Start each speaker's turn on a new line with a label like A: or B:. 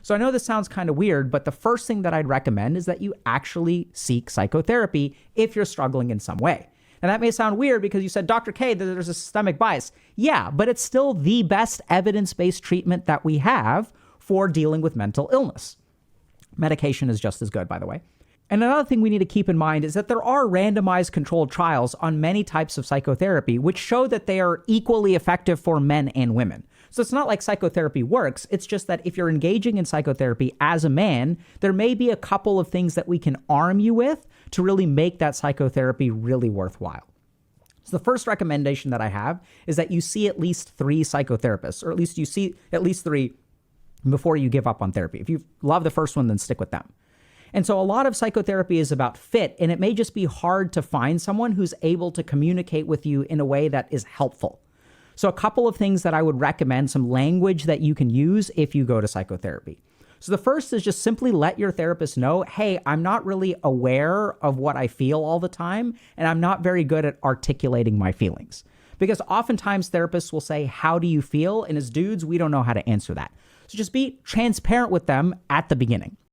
A: So I know this sounds kind of weird, but the first thing that I'd recommend is that you actually seek psychotherapy if you're struggling in some way. And that may sound weird because you said, Dr. K, there's a systemic bias. Yeah, but it's still the best evidence-based treatment that we have for dealing with mental illness. Medication is just as good, by the way. And another thing we need to keep in mind is that there are randomized controlled trials on many types of psychotherapy, which show that they are equally effective for men and women. So it's not like psychotherapy works. It's just that if you're engaging in psychotherapy as a man, there may be a couple of things that we can arm you with to really make that psychotherapy really worthwhile. So the first recommendation that I have is that you see at least 3 psychotherapists, or at least you see at least 3 before you give up on therapy. If you love the first one, then stick with them. And so a lot of psychotherapy is about fit, and it may just be hard to find someone who's able to communicate with you in a way that is helpful. So a couple of things that I would recommend, some language that you can use if you go to psychotherapy. So the first is just simply let your therapist know, hey, I'm not really aware of what I feel all the time, and I'm not very good at articulating my feelings. Because oftentimes therapists will say, how do you feel? And as dudes, we don't know how to answer that. So just be transparent with them at the beginning.